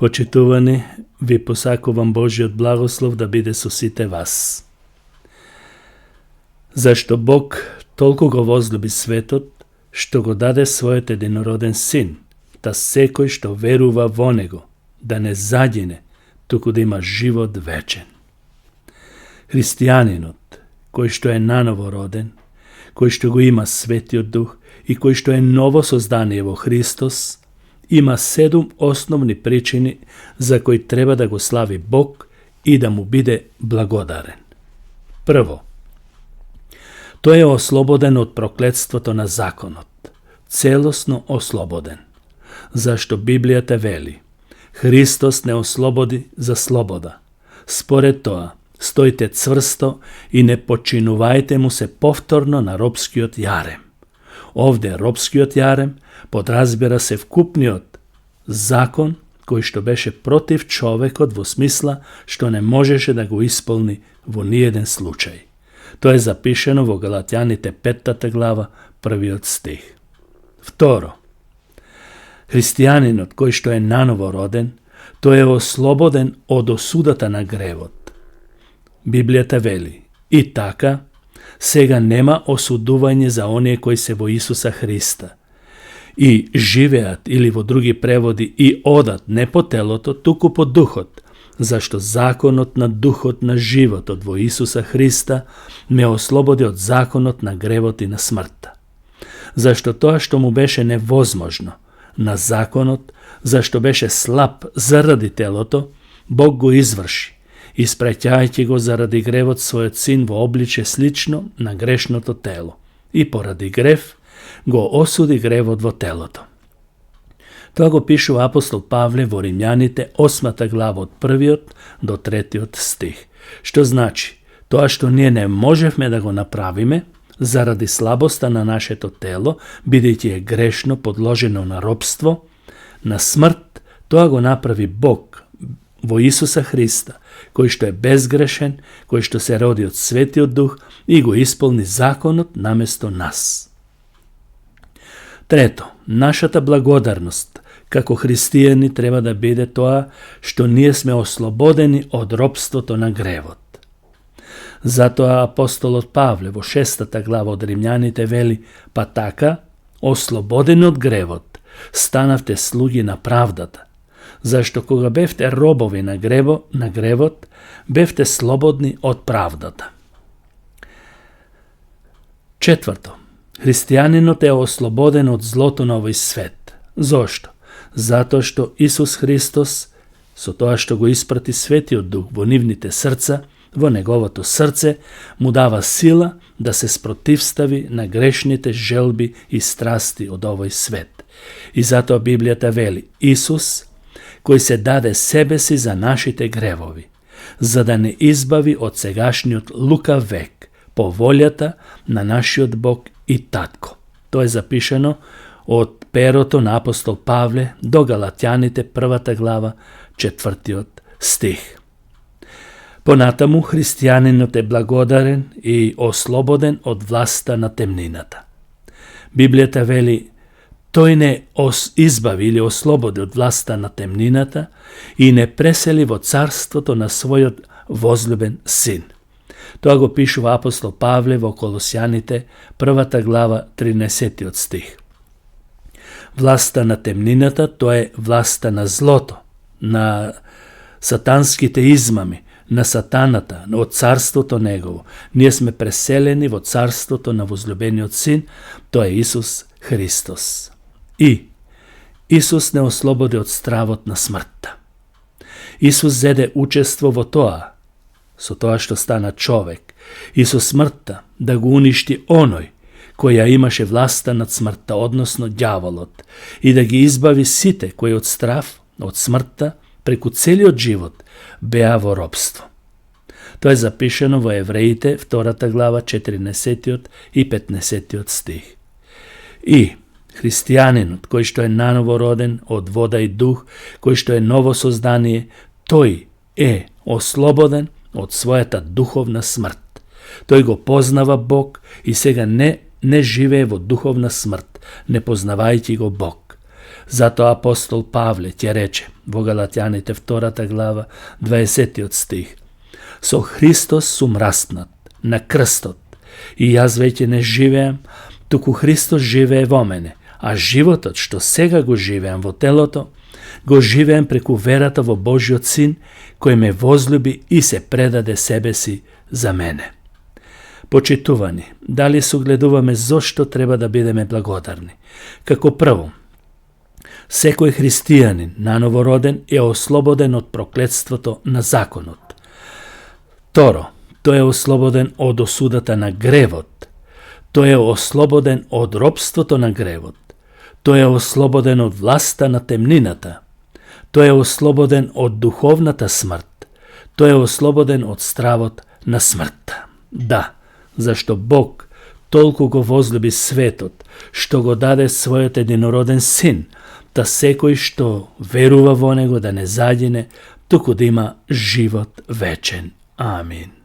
Почитувани, ви посакувам Божиот благослов да биде со сите вас. Зашто Бог толку го возлюби светот, што го даде својот единороден син, да секој што верува во него, да не загине, туку да има живот вечен. Христијанинот, кој што е наново роден, кој што го има Светиот Дух и кој што е ново создание во Христос, има 7 основни причини за кои треба да го слави Бог и да му биде благодарен. Прво, тој е ослободен од проклетството на законот, целосно ослободен. Зашто Библијата вели: Христос не ослободи за слобода. Според тоа, стоите цврсто и не починувајте му се повторно на робскиот јарем. Овде робскиот јарем подразбира се вкупниот закон кој што беше против човекот во смисла што не можеше да го исполни во ниеден случај. Тоа е запишено во Галатјаните 5 глава, 1 стих. Второ, христијанинот кој што е наново роден, тој е ослободен од осудата на гревот. Библијата вели: и така, сега нема осудување за оние кои се во Исуса Христа и живеат, или во други преводи, и одат не по телото, туку по духот, зашто законот на духот на животот во Исуса Христа ме ослободи од законот на гревот и на смртта. Зашто тоа што му беше невозможно на законот, зашто беше слаб заради телото, Бог го изврши, испраќајќи го заради гревот својот син во обличе слично на грешното тело, и поради грев го осуди гревот во телото. Тоа го пишува апостол Павле во Римјаните 8 глава од 1 до 3 стих, што значи тоа што ние не можевме да го направиме заради слабоста на нашето тело, бидејќи е грешно подложено на робство, на смрт, тоа го направи Бог во Исуса Христа, кој што е безгрешен, кој што се роди од Светиот Дух и го исполни законот наместо нас. Трето, нашата благодарност како христијани треба да биде тоа што ние сме ослободени од робството на гревот. Затоа апостолот Павле во 6 глава од Римјаните вели: па така, ослободени од гревот, станавте слуги на правдата, зашто кога бевте робови на гревот, бевте слободни од правдата. Четврто, христијанинот е ослободен од злото на овој свет. Зошто? Затоа што Исус Христос, со тоа што го испрати Светиот Дух во нивните срца, во неговото срце, му дава сила да се спротивстави на грешните желби и страсти од овој свет. И затоа Библијата вели: Исус, кој се даде себе си за нашите гревови, за да не избави од сегашниот лукав век, по волјата на нашиот Бог и Татко. Тоа е запишено од перото на апостол Павле до Галатјаните 1 глава, 4 стих. Понатаму христијанинот е благодарен и ослободен од власта на темнината. Библијата вели: тој не избави или ослободи од власта на темнината и не пресели во царството на својот возлюбен син. Тоа го пишува апостол Павле во Колосјаните 1 глава 13 стих. Власта на темнината, тоа е власта на злото, на сатанските измами, на сатаната, од царството негово. Ние сме преселени во царството на возлюбениот син, тоа е Исус Христос. И Исус не ослободи од стравот на смртта. Исус зеде учество во тоа, со тоа што стана човек, и со смртта да го уништи оној кој ја имаше власта над смртта, односно ѓаволот, и да ги избави сите кои од страв, од смртта, преку целиот живот беа во робство. Тоа е запишено во Евреите 2 глава 14 и 15 стих. И христијанинот кој што е наново роден од вода и дух, кој што е ново создание, тој е ослободен од својата духовна смрт. Тој го познава Бог и сега не живее во духовна смрт, не познавајќи го Бог. Zato apostol Pavle ќе рече во Галатјаните 2 глава 20 стих: Со Христос сум распнат на крстот и јас веќе не живеам, туку Христос живее во мене, а животот што сега го живеам во телото, го живеам преку верата во Божиот Син, кој ме возлюби и се предаде себе си за мене. Почитувани, дали согледуваме зошто треба да бидеме благодарни? Како прво, секој христијанин наново роден е ослободен од проклетството на законот. Второ, тој е ослободен од осудата на гревот. Тој е ослободен од робството на гревот. Тој е ослободен од власта на темнината. Тој е ослободен од духовната смрт. Тој е ослободен од стравот на смртта. Да, зашто Бог толку го возлюби светот, што го даде својот единороден Син, да секој што верува во Него да не загине, туку да има живот вечен. Амин.